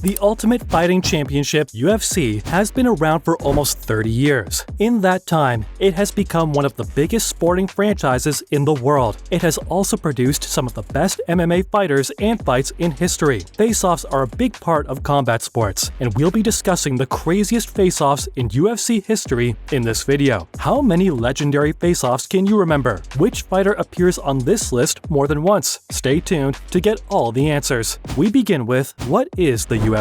The Ultimate Fighting Championship (UFC) has been around for almost 30 years. In that time, it has become one of the biggest sporting franchises in the world. It has also produced some of the best MMA fighters and fights in history. Face-offs are a big part of combat sports, and we'll be discussing the craziest face-offs in UFC history in this video. How many legendary face-offs can you remember? Which fighter appears on this list more than once? Stay tuned to get all the answers. We begin with, what is the UFC?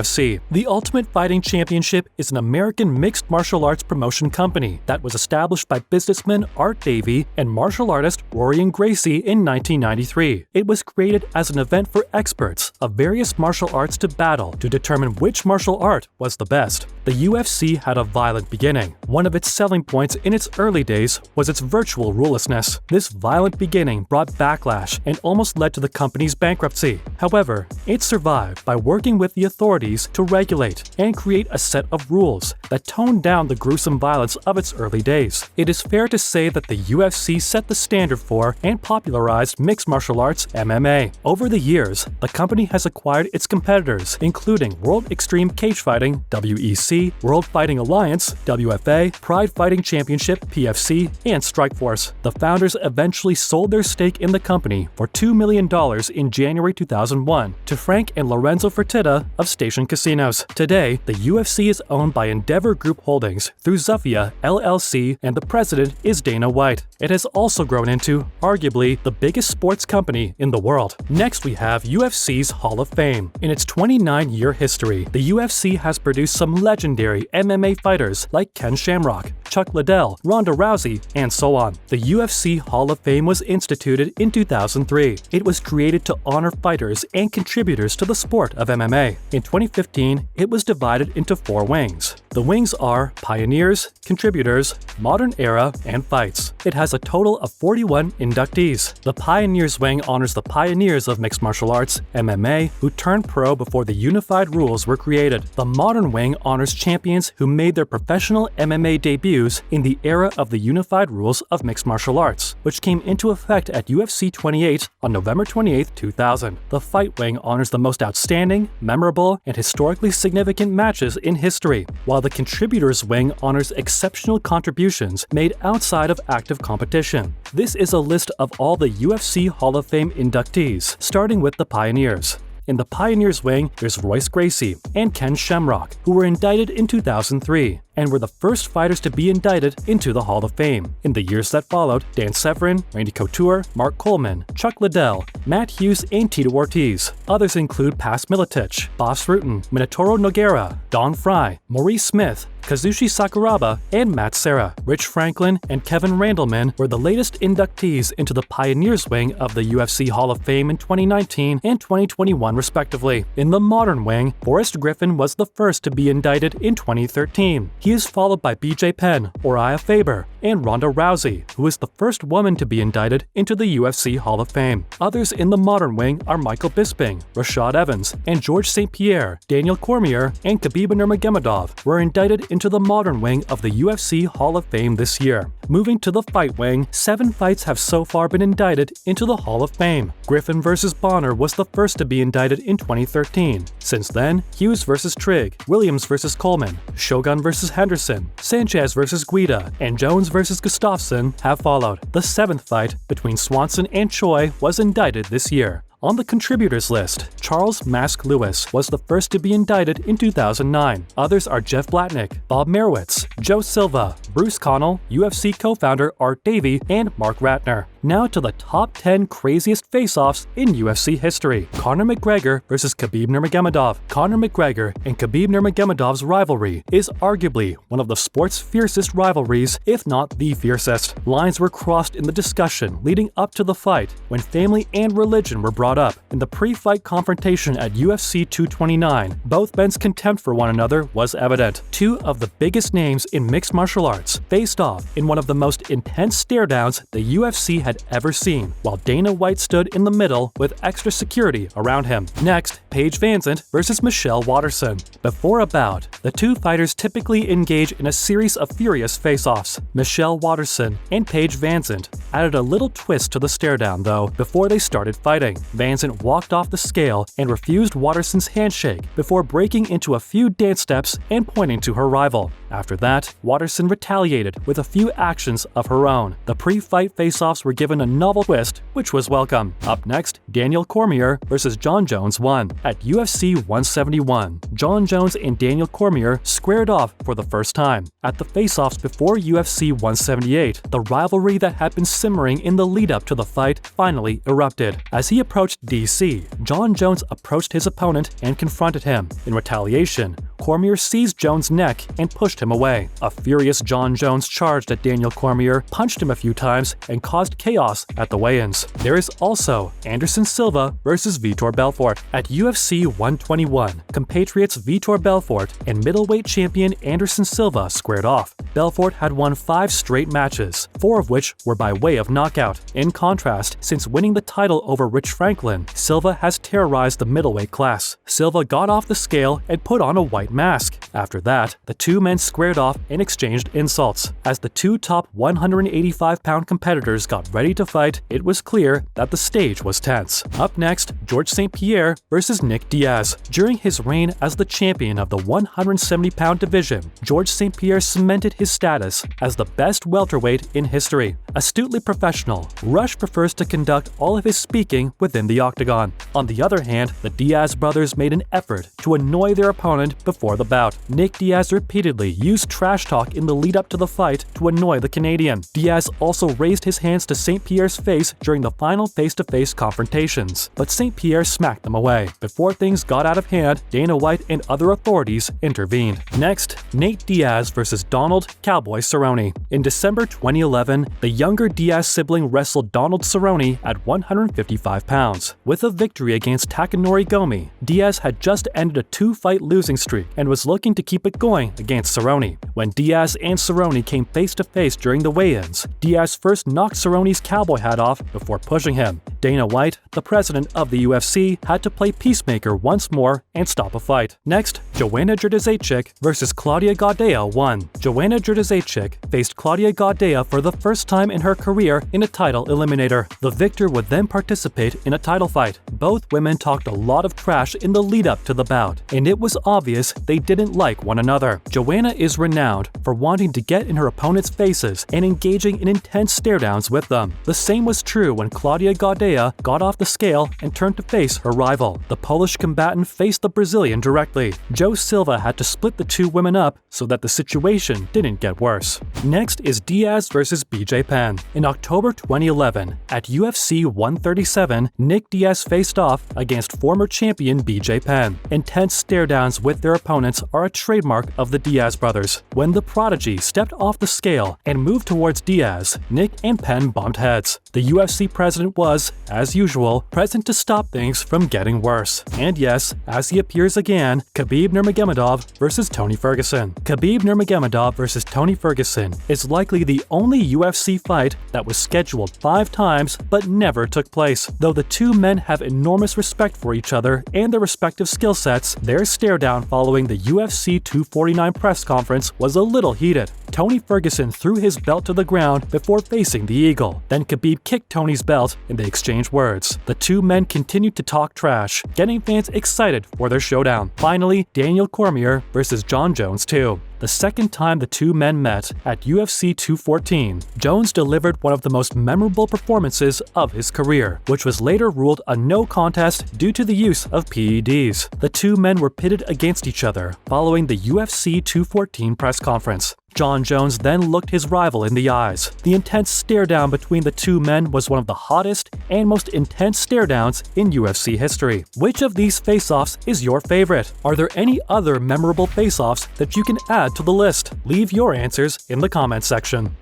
The Ultimate Fighting Championship is an American mixed martial arts promotion company that was established by businessman Art Davie and martial artist Rorion Gracie in 1993. It was created as an event for experts of various martial arts to battle to determine which martial art was the best. The UFC had a violent beginning. One of its selling points in its early days was its virtual rulelessness. This violent beginning brought backlash and almost led to the company's bankruptcy. However, it survived by working with the authorities to regulate and create a set of rules that toned down the gruesome violence of its early days. It is fair to say that the UFC set the standard for and popularized mixed martial arts (MMA). Over the years, the company has acquired its competitors, including World Extreme Cage Fighting (WEC), World Fighting Alliance (WFA), Pride Fighting Championship (PFC), and Strikeforce. The founders eventually sold their stake in the company for $2 million in January 2001 to Frank and Lorenzo Fertitta of Station Casinos. Today, the UFC is owned by Endeavor Group Holdings through Zufia LLC, and the president is Dana White. It has also grown into, arguably, the biggest sports company in the world. Next, we have UFC's Hall of Fame. In its 29-year history, the UFC has produced some legendary MMA fighters like Ken Shamrock, Chuck Liddell, Ronda Rousey, and so on. The UFC Hall of Fame was instituted in 2003. It was created to honor fighters and contributors to the sport of MMA. In 2015, it was divided into 4 wings. The wings are Pioneers, Contributors, Modern Era, and Fights. It has a total of 41 inductees. The Pioneers wing honors the pioneers of mixed martial arts, MMA, who turned pro before the unified rules were created. The Modern wing honors champions who made their professional MMA debuts in the era of the unified rules of mixed martial arts, which came into effect at UFC 28 on November 28, 2000. The Fight wing honors the most outstanding, memorable, and historically significant matches in history, while the Contributors wing honors exceptional contributions made outside of active competition. This is a list of all the UFC Hall of Fame inductees, starting with the Pioneers. In the Pioneers wing, there's Royce Gracie and Ken Shamrock, who were indicted in 2003 and were the first fighters to be indicted into the Hall of Fame. In the years that followed, Dan Severn, Randy Couture, Mark Coleman, Chuck Liddell, Matt Hughes, and Tito Ortiz. Others include Pas Miletich, Bas Rutten, Minotauro Nogueira, Don Fry, Maurice Smith, Kazushi Sakuraba, and Matt Serra. Rich Franklin and Kevin Randleman were the latest inductees into the Pioneers wing of the UFC Hall of Fame in 2019 and 2021 respectively. In the Modern wing, Forrest Griffin was the first to be indicted in 2013. He is followed by BJ Penn, Uriah Faber, and Ronda Rousey, who is the first woman to be indicted into the UFC Hall of Fame. Others in the Modern wing are Michael Bisping, Rashad Evans, and George St. Pierre. Daniel Cormier and Khabib Nurmagomedov were indicted into the Modern wing of the UFC Hall of Fame this year. Moving to the Fight wing, 7 fights have so far been indicted into the Hall of Fame. Griffin vs. Bonner was the first to be indicted in 2013. Since then, Hughes vs. Trigg, Williams vs. Coleman, Shogun vs. Henderson, Sanchez vs. Guida, and Jones vs. Gustafsson have followed. The 7th fight between Swanson and Choi was indicted this year. On the contributors list, Charles Mask Lewis was the first to be indicted in 2009. Others are Jeff Blatnick, Bob Merowitz, Joe Silva, Bruce Connell, UFC co-founder Art Davie, and Mark Ratner. Now to the top 10 craziest face-offs in UFC history. Conor McGregor vs. Khabib Nurmagomedov. Conor McGregor and Khabib Nurmagomedov's rivalry is arguably one of the sport's fiercest rivalries, if not the fiercest. Lines were crossed in the discussion leading up to the fight when family and religion were brought up. In the pre-fight confrontation at UFC 229, both men's contempt for one another was evident. 2 of the biggest names in mixed martial arts faced off in one of the most intense stare-downs the UFC had had ever seen, while Dana White stood in the middle with extra security around him. Next, Paige VanZant versus Michelle Waterson. Before a bout, the two fighters typically engage in a series of furious face-offs. Michelle Waterson and Paige VanZant added a little twist to the stare-down, though, before they started fighting. VanZant walked off the scale and refused Waterson's handshake before breaking into a few dance steps and pointing to her rival. After that, Waterson retaliated with a few actions of her own. The pre-fight face-offs were given a novel twist, which was welcome. Up next, Daniel Cormier versus Jon Jones won. At UFC 171, Jon Jones and Daniel Cormier squared off for the first time. At the face-offs before UFC 178, the rivalry that had been simmering in the lead-up to the fight finally erupted. As he approached DC, Jon Jones approached his opponent and confronted him. In retaliation, Cormier seized Jones' neck and pushed him away. A furious Jon Jones charged at Daniel Cormier, punched him a few times, and caused chaos at the weigh-ins. There is also Anderson Silva versus Vitor Belfort. At UFC 121, compatriots Vitor Belfort and middleweight champion Anderson Silva squared off. Belfort had won 5 straight matches, 4 of which were by way of knockout. In contrast, since winning the title over Rich Franklin, Silva has terrorized the middleweight class. Silva got off the scale and put on a white mask. After that, the two men squared off and exchanged insults. As the two top 185-pound competitors got ready to fight, it was clear that the stage was tense. Up next, George St. Pierre versus Nate Diaz. During his reign as the champion of the 170-pound division, George St. Pierre cemented his status as the best welterweight in history. Astutely professional, Rush prefers to conduct all of his speaking within the octagon. On the other hand, the Diaz brothers made an effort to annoy their opponent before the bout. Nate Diaz repeatedly used trash talk in the lead-up to the fight to annoy the Canadian. Diaz also raised his hands to St. Pierre's face during the final face-to-face confrontations, but St. Pierre smacked them away. Before things got out of hand, Dana White and other authorities intervened. Next, Nate Diaz versus Donald "Cowboy" Cerrone. In December 2011, the younger Diaz sibling wrestled Donald Cerrone at 155 pounds. With a victory against Takanori Gomi, Diaz had just ended a 2-fight losing streak and was looking to keep it going against Cerrone. When Diaz and Cerrone came face-to-face during the weigh-ins, Diaz first knocked Cerrone's cowboy hat off before pushing him. Dana White, the president of the UFC, had to play peacemaker once more and stop a fight. Next, Joanna Jędrzejczyk versus Claudia Gadelha won. Joanna Jędrzejczyk faced Claudia Gadelha for the first time in her career in a title eliminator. The victor would then participate in a title fight. Both women talked a lot of trash in the lead-up to the bout, and it was obvious they didn't like one another. Joanna is renowned for wanting to get in her opponent's faces and engaging in intense stare-downs with them. The same was true when Claudia Gadelha got off the scale and turned to face her rival. The Polish combatant faced the Brazilian directly. Joe Silva had to split the two women up so that the situation didn't get worse. Next is Diaz versus BJ Penn. In October 2011, at UFC 137, Nick Diaz faced off against former champion BJ Penn. Intense stare-downs with their opponents are a trademark of the Diaz brothers. When the prodigy stepped off the scale and moved towards Diaz, Nick and Penn bumped heads. The UFC president was, as usual, present to stop things from getting worse. And yes, as he appears again, Khabib Nurmagomedov versus Tony Ferguson. Khabib Nurmagomedov versus Tony Ferguson is likely the only UFC fight that was scheduled 5 times but never took place. Though the two men have enormous respect for each other and their respective skill sets, their stare-down following the UFC 249 press conference was a little heated. Tony Ferguson threw his belt to the ground before facing the Eagle. Then Khabib kicked Tony's belt and they exchanged words. The two men continued to talk trash, getting fans excited for their showdown. Finally, Daniel Cormier versus Jon Jones 2. The second time the two men met at UFC 214, Jones delivered one of the most memorable performances of his career, which was later ruled a no contest due to the use of PEDs. The two men were pitted against each other following the UFC 214 press conference. Jon Jones then looked his rival in the eyes. The intense stare-down between the two men was one of the hottest and most intense stare-downs in UFC history. Which of these face-offs is your favorite? Are there any other memorable face-offs that you can add to the list? Leave your answers in the comments section.